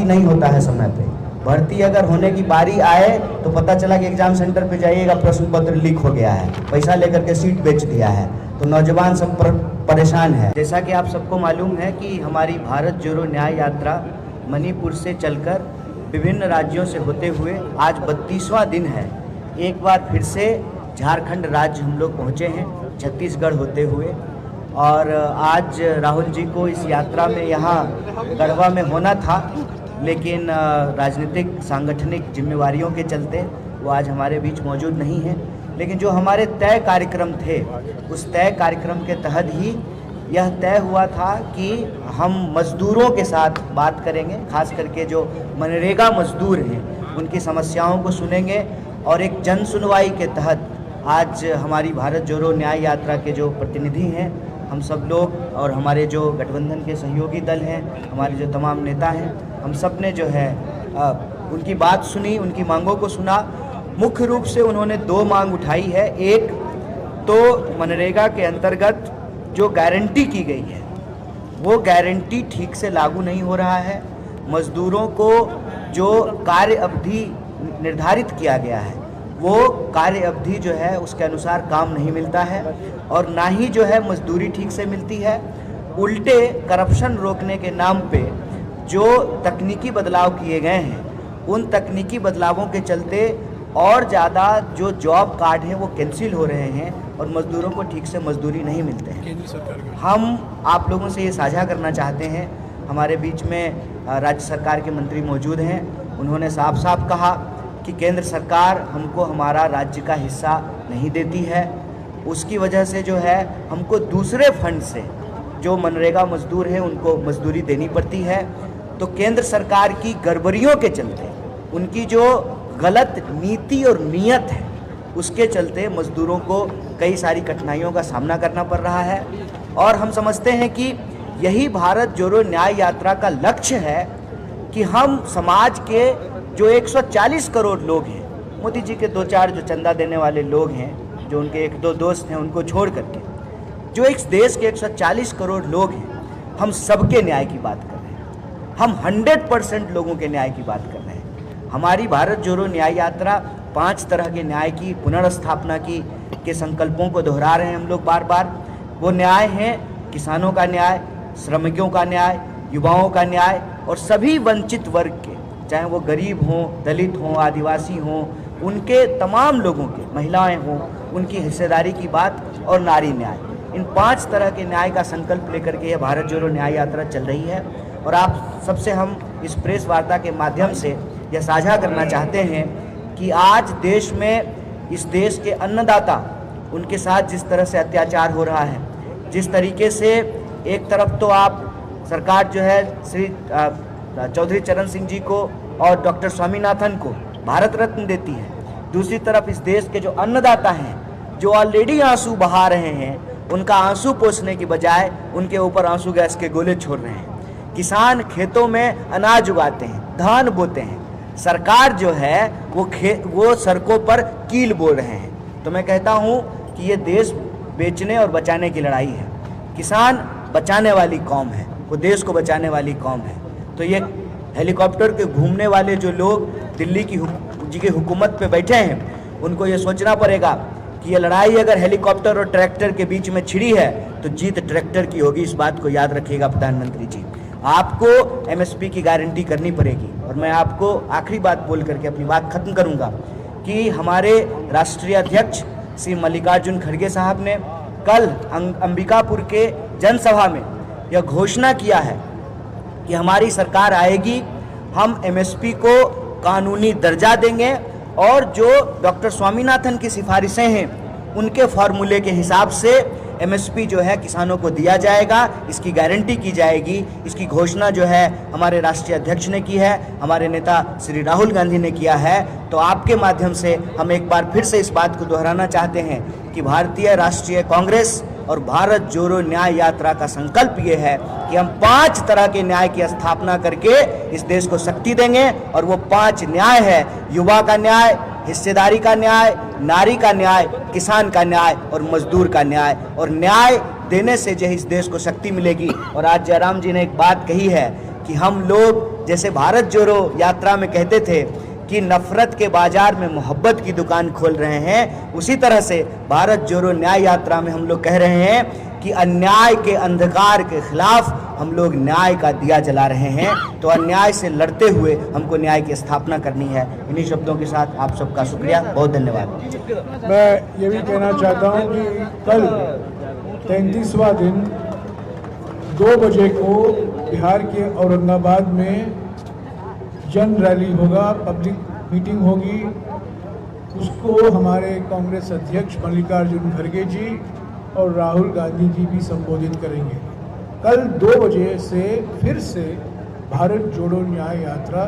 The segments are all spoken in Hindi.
नहीं होता है समय पे। भर्ती अगर होने की बारी आए तो पता चला कि एग्जाम सेंटर पे जाइएगा, प्रश्न पत्र लीक हो गया है, पैसा लेकर के सीट बेच दिया है, तो नौजवान सब परेशान है। जैसा कि आप सबको मालूम है कि हमारी भारत जोड़ो न्याय यात्रा मणिपुर से चलकर विभिन्न राज्यों से होते हुए आज 32वां दिन है। एक बार फिर से झारखंड राज्य हम लोग पहुँचे हैं, छत्तीसगढ़ होते हुए, और आज राहुल जी को इस यात्रा में यहाँ गढ़वा में होना था, लेकिन राजनीतिक सांगठनिक जिम्मेवारियों के चलते वो आज हमारे बीच मौजूद नहीं है। लेकिन जो हमारे तय कार्यक्रम थे, उस तय कार्यक्रम के तहत ही यह तय हुआ था कि हम मज़दूरों के साथ बात करेंगे, खास करके जो मनरेगा मज़दूर हैं उनकी समस्याओं को सुनेंगे, और एक जन सुनवाई के तहत आज हमारी भारत जोड़ो न्याय यात्रा के जो प्रतिनिधि हैं, हम सब लोग और हमारे जो गठबंधन के सहयोगी दल हैं, हमारे जो तमाम नेता हैं, हम सब ने जो है उनकी बात सुनी, उनकी मांगों को सुना। मुख्य रूप से उन्होंने 2 मांग उठाई है। एक तो मनरेगा के अंतर्गत जो गारंटी की गई है वो गारंटी ठीक से लागू नहीं हो रहा है। मज़दूरों को जो कार्य अवधि निर्धारित किया गया है वो कार्य अवधि जो है उसके अनुसार काम नहीं मिलता है, और ना ही जो है मजदूरी ठीक से मिलती है। उल्टे करप्शन रोकने के नाम पे जो तकनीकी बदलाव किए गए हैं, उन तकनीकी बदलावों के चलते और ज़्यादा जो जॉब कार्ड हैं वो कैंसिल हो रहे हैं और मज़दूरों को ठीक से मजदूरी नहीं मिलते हैं। हम आप लोगों से ये साझा करना चाहते हैं, हमारे बीच में राज्य सरकार के मंत्री मौजूद हैं, उन्होंने साफ साफ कहा कि केंद्र सरकार हमको हमारा राज्य का हिस्सा नहीं देती है, उसकी वजह से जो है हमको दूसरे फंड से जो मनरेगा मजदूर हैं उनको मजदूरी देनी पड़ती है। तो केंद्र सरकार की गड़बड़ियों के चलते, उनकी जो गलत नीति और नीयत है, उसके चलते मजदूरों को कई सारी कठिनाइयों का सामना करना पड़ रहा है। और हम समझते हैं कि यही भारत जोड़ो न्याय यात्रा का लक्ष्य है कि हम समाज के जो 140 करोड़ लोग हैं, मोदी जी के 2-4 जो चंदा देने वाले लोग हैं, जो उनके 1-2 दोस्त हैं, उनको छोड़ करके जो इस देश के 140 करोड़ लोग हैं, हम सबके न्याय की बात कर रहे हैं। हम 100% लोगों के न्याय की बात कर रहे हैं। हमारी भारत जोड़ो न्याय यात्रा 5 तरह के न्याय की पुनर्स्थापना की के संकल्पों को दोहरा रहे हैं हम लोग बार बार। वो न्याय हैं किसानों का न्याय, श्रमिकों का न्याय, युवाओं का न्याय और सभी वंचित वर्ग के, चाहे वो गरीब हों, दलित हों, आदिवासी हों, उनके तमाम लोगों के, महिलाएं हों, उनकी हिस्सेदारी की बात, और नारी न्याय। इन 5 तरह के न्याय का संकल्प लेकर के यह भारत जोड़ो न्याय यात्रा चल रही है। और आप सबसे हम इस प्रेस वार्ता के माध्यम से यह साझा करना चाहते हैं कि आज देश में, इस देश के अन्नदाता, उनके साथ जिस तरह से अत्याचार हो रहा है, जिस तरीके से एक तरफ तो आप सरकार जो है श्री चौधरी चरण सिंह जी को और डॉक्टर स्वामीनाथन को भारत रत्न देती है, दूसरी तरफ इस देश के जो अन्नदाता हैं, जो ऑलरेडी आंसू बहा रहे हैं, उनका आंसू पोंछने की बजाय उनके ऊपर आंसू गैस के गोले छोड़ रहे हैं। किसान खेतों में अनाज उगाते हैं, धान बोते हैं, सरकार जो है वो सड़कों पर कील बोल रहे हैं। तो मैं कहता हूँ कि ये देश बेचने और बचाने की लड़ाई है। किसान बचाने वाली कौम है, वो देश को बचाने वाली कौम है। तो ये हेलीकॉप्टर के घूमने वाले जो लोग दिल्ली की हुकूमत पे बैठे हैं, उनको ये सोचना पड़ेगा कि ये लड़ाई अगर हेलीकॉप्टर और ट्रैक्टर के बीच में छिड़ी है तो जीत ट्रैक्टर की होगी। इस बात को याद रखिएगा प्रधानमंत्री जी। आपको एमएसपी की गारंटी करनी पड़ेगी। और मैं आपको आखिरी बात बोल करके अपनी बात खत्म करूंगा कि हमारे राष्ट्रीय अध्यक्ष श्री मल्लिकार्जुन खड़गे साहब ने कल अंबिकापुर के जनसभा में यह घोषणा किया है कि हमारी सरकार आएगी, हम एमएसपी को कानूनी दर्जा देंगे, और जो डॉक्टर स्वामीनाथन की सिफारिशें हैं उनके फार्मूले के हिसाब से एमएसपी जो है किसानों को दिया जाएगा, इसकी गारंटी की जाएगी। इसकी घोषणा जो है हमारे राष्ट्रीय अध्यक्ष ने की है, हमारे नेता श्री राहुल गांधी ने किया है। तो आपके माध्यम से हम एक बार फिर से इस बात को दोहराना चाहते हैं कि भारतीय राष्ट्रीय कांग्रेस और भारत जोड़ो न्याय यात्रा का संकल्प ये है कि हम 5 तरह के न्याय की स्थापना करके इस देश को शक्ति देंगे। और वो 5 न्याय है: युवा का न्याय, हिस्सेदारी का न्याय, नारी का न्याय, किसान का न्याय और मजदूर का न्याय। और न्याय देने से जो इस देश को शक्ति मिलेगी। और आज जयराम जी ने एक बात कही है कि हम लोग जैसे भारत जोड़ो यात्रा में कहते थे कि नफरत के बाजार में मोहब्बत की दुकान खोल रहे हैं, उसी तरह से भारत जोड़ो न्याय यात्रा में हम लोग कह रहे हैं कि अन्याय के अंधकार के खिलाफ हम लोग न्याय का दिया जला रहे हैं। तो अन्याय से लड़ते हुए हमको न्याय की स्थापना करनी है। इन्हीं शब्दों के साथ आप सबका शुक्रिया, बहुत धन्यवाद। मैं ये भी कहना चाहता हूँ कि कल 33वां दिन 2 बजे को बिहार के औरंगाबाद में जन रैली होगा, पब्लिक मीटिंग होगी। उसको हमारे कांग्रेस अध्यक्ष मल्लिकार्जुन खड़गे जी और राहुल गांधी जी भी संबोधित करेंगे। कल 2 बजे से फिर से भारत जोड़ो न्याय यात्रा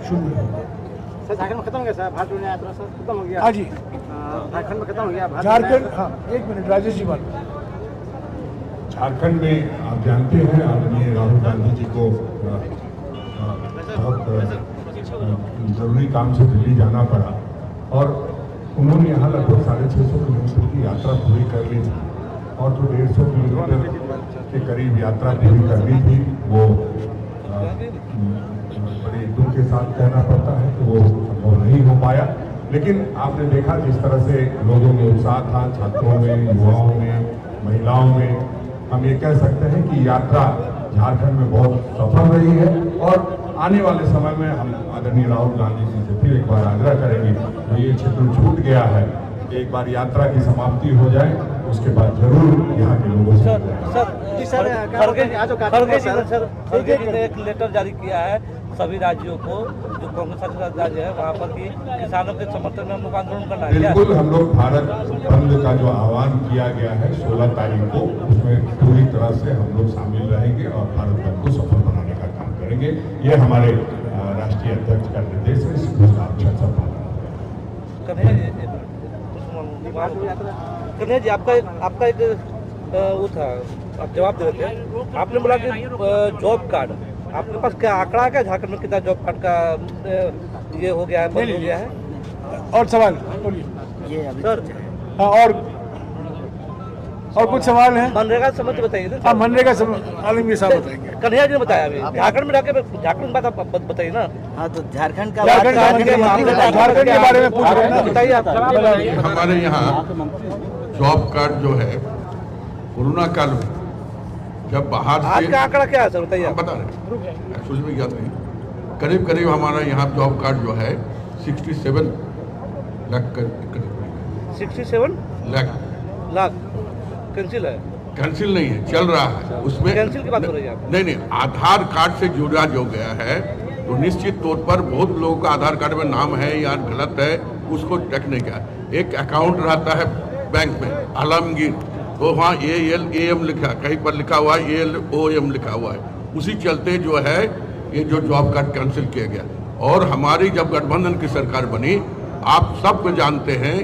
शुरू होगी। सर झारखंड में खत्म हो गया सर, भारत जोड़ो न्याय यात्रा सर खत्म हो गया। हाँ जी, झारखंड में खत्म हो गया झारखंड। हाँ, 1 मिनट राजेश जी बात। झारखंड में आप जानते हैं आदरणीय राहुल गांधी जी को बहुत जरूरी काम से दिल्ली जाना पड़ा और उन्होंने यहाँ लगभग 650 किलोमीटर की यात्रा पूरी कर ली थी और जो 150 किलोमीटर के करीब यात्रा पूरी करनी थी वो बड़े दुख के साथ कहना पड़ता है कि वो संभव नहीं हो पाया। लेकिन आपने देखा जिस तरह से लोगों में उत्साह था, छात्रों में, युवाओं में, महिलाओं में। हम ये कह सकते हैं कि यात्रा झारखंड में बहुत सफल रही है और आने वाले समय में हम आदरणीय राहुल गांधी जी से फिर एक बार आग्रह करेंगे जो ये क्षेत्र छूट गया है, एक बार यात्रा की समाप्ति हो जाए, उसके बाद जरूर यहाँ के लोगों से खड़गे जी ने एक लेटर जारी किया है सभी राज्यों को, जो कांग्रेस शासित राज्य है वहाँ पर कि किसानों के समर्थन में हम लोग आंदोलन करना है। बिल्कुल, हम लोग भारत बंद का जो आह्वान किया गया है 16 तारीख को, उसमें पूरी तरह से हम लोग शामिल रहेंगे और भारत बंद को सफल बनाने का काम करेंगे। ये हमारे राष्ट्रीय अध्यक्ष का निर्देश है, इसका अच्छा कन्हैया जी आपका एक वो था, आप जवाब दे रहे थे, आपने बोला कि जॉब कार्ड, आपके पास क्या आंकड़ा है क्या झारखंड में कितना जॉब कार्ड का ये हो गया है, बंद हो गया है? और सवाल बोलिए। ये सर हाँ, और कुछ सवाल है? मनरेगा समझ बताइए ना। हाँ, मनरेगा आलमगीर साहब बताएंगे। कन्हैया जी ने बताया अभी झारखंड में जाके झारखंड बात आप बताइए ना। हाँ, तो झारखंड का झारखंड के बारे में पूछ रहे हैं ना, बताइए आप। हमारे यहाँ जॉब कार्ड जो है कोरोना काल में जब बाहर से, आज का आंकड़ा क्या है सर बताइए आप। बता रहे एक्चुअली में याद नहीं, करीब करीब हमारा यहाँ जॉब कार्ड जो है 67 लाख करीब 67 लाख कैंसिल है। कैंसिल नहीं है, चल रहा है उसमें। कैंसिल की बात हो रही है आप? नहीं, आधार कार्ड से जुड़ा जो गया है तो निश्चित तौर पर बहुत लोगों का आधार कार्ड में नाम है या गलत है, उसको चेक नहीं किया। एक अकाउंट रहता है बैंक में आलमगीर, तो वहाँ ALAM लिखा, कहीं पर लिखा हुआ है ALOM लिखा हुआ है, उसी चलते जो है ये जो जॉब कार्ड कैंसिल किया गया। और हमारी जब गठबंधन की सरकार बनी, आप सब जानते हैं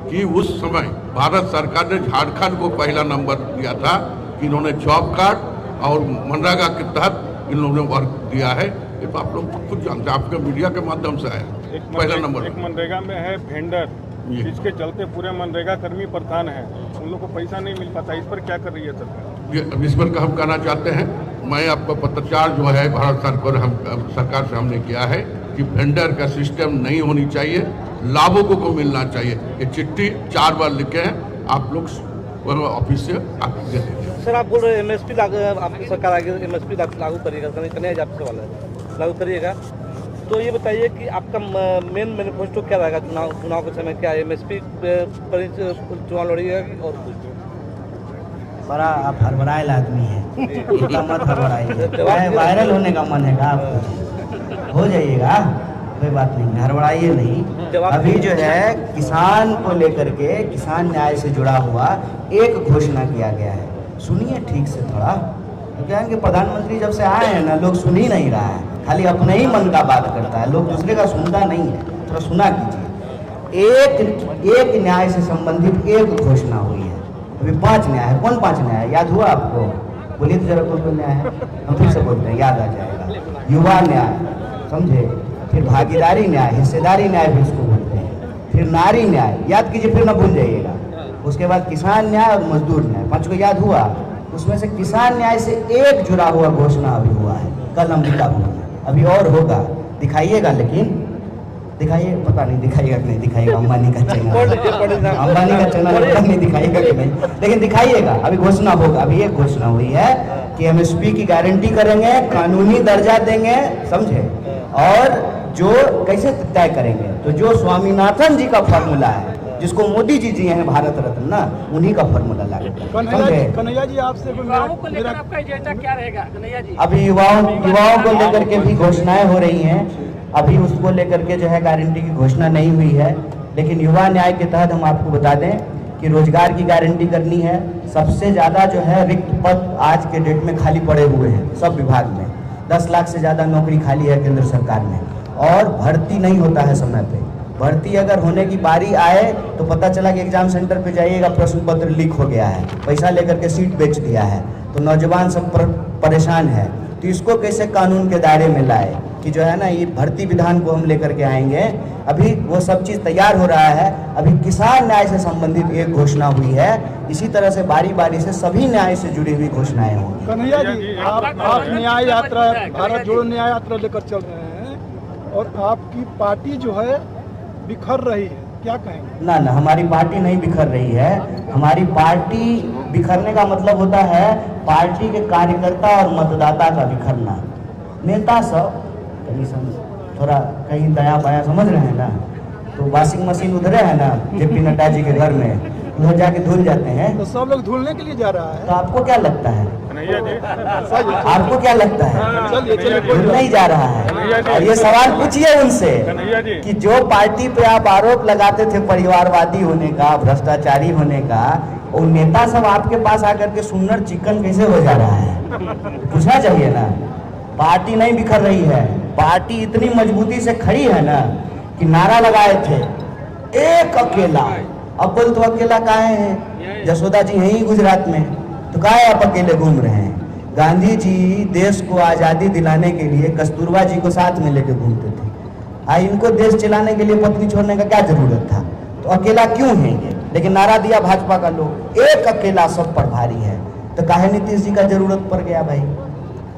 कि उस समय भारत सरकार ने झारखंड को पहला नंबर दिया था कि इन्होंने जॉब कार्ड और मनरेगा के तहत इन लोगों ने वर्क दिया है। ये तो आप लोग खुद जानते हैं, आपके मीडिया के माध्यम से आया पहला नंबर। एक मनरेगा में है वेंडर, जिसके चलते पूरे मनरेगा कर्मी परेशान है, उन लोग को पैसा नहीं मिल पाता। इस पर क्या कर रही है सरकार? इस पर हम कहना चाहते हैं, मैं आपको पत्राचार जो है भारत सरकार से हमने किया है कि वेंडर का सिस्टम नहीं होनी चाहिए, लाभुकों को मिलना चाहिए। ये चिट्ठी 4 बार लिखे हैं, आप लोग ऑफिस से आप दे दीजिए। सर आप बोल रहे हैं MSP लागू, आपकी सरकार आगे MSP लागू करिएगा, कन्हैया जी आपसे सवाल है, लागू करिएगा। तो ये बताइए कि आपका मेन मैनिफेस्टो क्या रहेगा चुनाव के समय? क्या MSP पर चुनाव लड़िएगा और कुछ? बड़ा आप हड़बड़ाएल आदमी है, इतना मत हड़बड़ाइए। वायरल होने का मन है का आपको? हो जाइएगा, कोई बात नहीं, हड़बड़ाइए नहीं। अभी जो है किसान को लेकर के, किसान न्याय से जुड़ा हुआ एक घोषणा किया गया है, सुनिए ठीक से थोड़ा। क्या है कि प्रधानमंत्री जब से आए हैं ना, लोग सुन ही नहीं रहा है, खाली अपने ही मन का बात करता है, लोग दूसरे का सुनता नहीं है। थोड़ा सुना कीजिए। एक न्याय से संबंधित एक घोषणा हुई है, अभी 5 न्याय है। कौन 5 न्याय याद हुआ आपको? बोलिए तो जरा कौन न्याय है, हम फिर से बोलते हैं, याद आ जाएगा। युवा न्याय, समझे, फिर भागीदारी न्याय, हिस्सेदारी न्याय भी इसको बोलते हैं, फिर नारी न्याय, याद कीजिए फिर ना भूल जाइएगा। उसके बाद किसान न्याय और मजदूर न्याय, 5 को याद हुआ। उसमें से किसान न्याय से एक जुड़ा हुआ घोषणा अभी हुआ है, कल अमेरिका होगा, अभी और होगा, दिखाइएगा। लेकिन दिखाइए, पता नहीं दिखाइएगा कि नहीं दिखाइएगा, अंबानी का चैनल, अंबानी का चैनल पता नहीं दिखाइएगा कि नहीं, लेकिन दिखाइएगा। अभी घोषणा होगा, अभी एक घोषणा हुई है कि एमएसपी की गारंटी करेंगे, कानूनी दर्जा देंगे, समझे, और जो कैसे तय करेंगे, तो जो स्वामीनाथन जी का फॉर्मूला है, जिसको मोदी जी हैं भारत रत्न ना, उन्हीं का फॉर्मूला लागू समझे। कन्हैया जी आपसे युवाओं को लेकर आपका एजेंडा क्या रहेगा कन्हैया जी? अभी युवाओं को लेकर के भी घोषणाएं हो रही हैं, अभी उसको लेकर के जो है गारंटी की घोषणा नहीं हुई है, लेकिन युवा न्याय के तहत हम आपको बता दें कि रोजगार की गारंटी करनी है। सबसे ज़्यादा जो है रिक्त पद आज के डेट में खाली पड़े हुए हैं सब विभाग में, 10 लाख से ज़्यादा नौकरी खाली है केंद्र सरकार में, और भर्ती नहीं होता है समय पे। भर्ती अगर होने की बारी आए तो पता चला कि एग्जाम सेंटर पे जाइएगा, प्रश्न पत्र लीक हो गया है, पैसा लेकर के सीट बेच दिया है, तो नौजवान सब परेशान है। तो इसको कैसे कानून के दायरे में लाए कि जो है ना, ये भर्ती विधान को हम लेकर के आएंगे। अभी वो सब चीज़ तैयार हो रहा है। अभी किसान न्याय से संबंधित एक घोषणा हुई है, इसी तरह से बारी बारी से सभी न्याय से जुड़ी हुई घोषणाएं होंगी। कन्हैया जी आप न्याय यात्रा, भारत जोड़ो न्याय यात्रा लेकर चल रहे हैं और आपकी पार्टी जो है बिखर रही है, क्या कहेंगे? ना ना, हमारी पार्टी नहीं बिखर रही है। हमारी पार्टी बिखरने का मतलब होता है पार्टी के कार्यकर्ता और मतदाता का बिखरना। नेता सब थोड़ा कहीं दया बाया समझ रहे हैं ना, तो वॉशिंग मशीन उधरे है ना जेपी नड्डा जी के घर में, उधर जाके धुल जाते हैं, तो सब लोग धुलने के लिए जा रहा है। तो आपको क्या लगता है, कन्हैया जी आपको क्या लगता है चलिए धुल नहीं जा रहा है? और ये सवाल पूछिए उनसे कन्हैया जी कि जो पार्टी पे आप आरोप लगाते थे परिवारवादी होने का, भ्रष्टाचारी होने का, वो नेता सब आपके पास आकर के सुन्नर चिकन कैसे हो जा रहा है? पूछना चाहिए ना। पार्टी नहीं बिखर रही है, पार्टी इतनी मजबूती से खड़ी है ना कि नारा लगाए थे एक अकेला। अब बोल तो अकेला काहे हैं? जसोदा जी हैं ही गुजरात में, तो काहे आप अकेले घूम रहे हैं? गांधी जी देश को आज़ादी दिलाने के लिए कस्तूरबा जी को साथ में लेके घूमते थे। इनको देश चलाने के लिए पत्नी छोड़ने का क्या जरूरत था? तो अकेला क्यों है ये? लेकिन नारा दिया भाजपा का लोग, एक अकेला सब पर भारी है। तो काहे नीतीश जी का जरूरत पड़ गया भाई?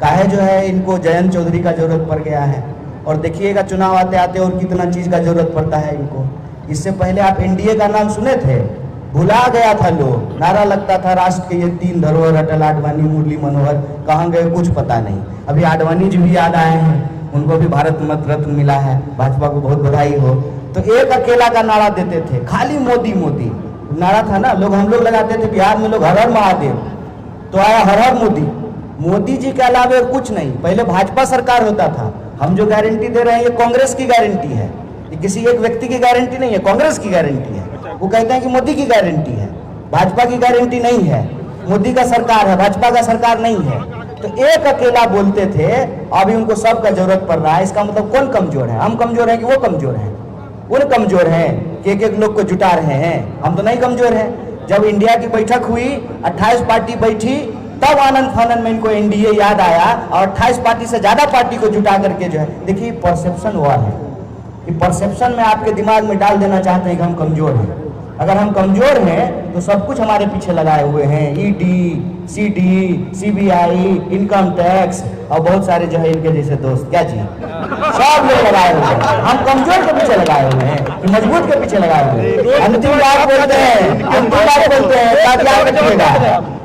काहे जो है इनको जयंत चौधरी का जरूरत पड़ गया है? और देखिएगा चुनाव आते आते और कितना चीज़ का जरूरत पड़ता है इनको। इससे पहले आप एनडीए का नाम सुने थे? भुला गया था लोग, नारा लगता था राष्ट्र के ये 3 धरोहर, अटल, आडवाणी, मुरली मनोहर, कहाँ गए कुछ पता नहीं। अभी आडवाणी जी भी याद आए हैं, उनको भी भारत रत्न मिला है, भाजपा को बहुत बधाई हो। तो एक अकेला का नारा देते थे, खाली मोदी मोदी नारा था ना। लोग हम लोग लगाते थे बिहार में, लोग हर हर महादेव, तो आया हर हर मोदी। मोदी जी के अलावा और कुछ नहीं। पहले भाजपा सरकार होता था। हम जो गारंटी दे रहे हैं ये कांग्रेस की गारंटी है, ये किसी एक व्यक्ति की गारंटी नहीं है, कांग्रेस की गारंटी है। वो कहते हैं कि मोदी की गारंटी है, भाजपा की गारंटी नहीं है। मोदी का सरकार है, भाजपा का सरकार नहीं है। तो एक अकेला बोलते थे, अभी उनको सबका जरूरत पड़ रहा है। इसका मतलब कौन कमजोर है? हम कमजोर हैं कि वो कमजोर हैं? वो कमजोर हैं कि एक लोग को जुटा रहे हैं। हम तो नहीं कमजोर हैं। जब इंडिया की बैठक हुई, 28 पार्टी बैठी, तब आनंद फानंद में इनको एनडीए याद आया और 28 पार्टी से ज्यादा पार्टी को जुटा करके जो है, देखिए परसेप्शन हुआ है कि परसेप्शन में आपके दिमाग में डाल देना चाहते हैं कि हम कमजोर हैं। अगर हम कमजोर हैं तो सब कुछ हमारे पीछे लगाए हुए हैं, ED, CD, CBI, income tax और बहुत सारे जो है इनके जैसे दोस्त, क्या जी, सब लोग लगाए हुए हैं। हम कमजोर के पीछे लगाए हुए हैं कि मजबूत के पीछे लगाए हुए हैं? अंतिम बात बोलते हैं, अंतिम बात बोलते हैं, ताकि याद रखिएगा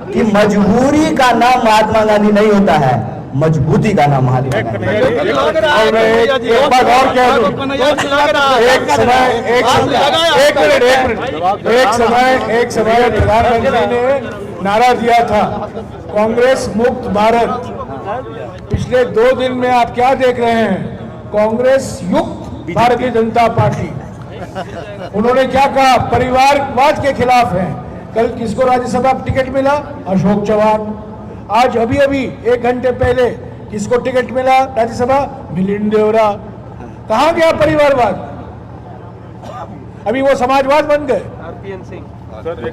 कि मजबूरी का नाम महात्मा गांधी नहीं होता है, मजबूती का नाम महात्मा गांधी। एक समय प्रधानमंत्री ने नारा दिया था कांग्रेस मुक्त भारत। पिछले 2 दिन में आप क्या देख रहे हैं? कांग्रेस युक्त भारतीय जनता पार्टी। उन्होंने क्या कहा? परिवारवाद के खिलाफ है। कल किसको राज्यसभा टिकट मिला? अशोक चौहान। आज अभी 1 घंटे पहले किसको टिकट मिला राज्यसभा? मिलिंद देवरा। कहाँ गया परिवारवाद? अभी वो समाजवाद बन गए। सर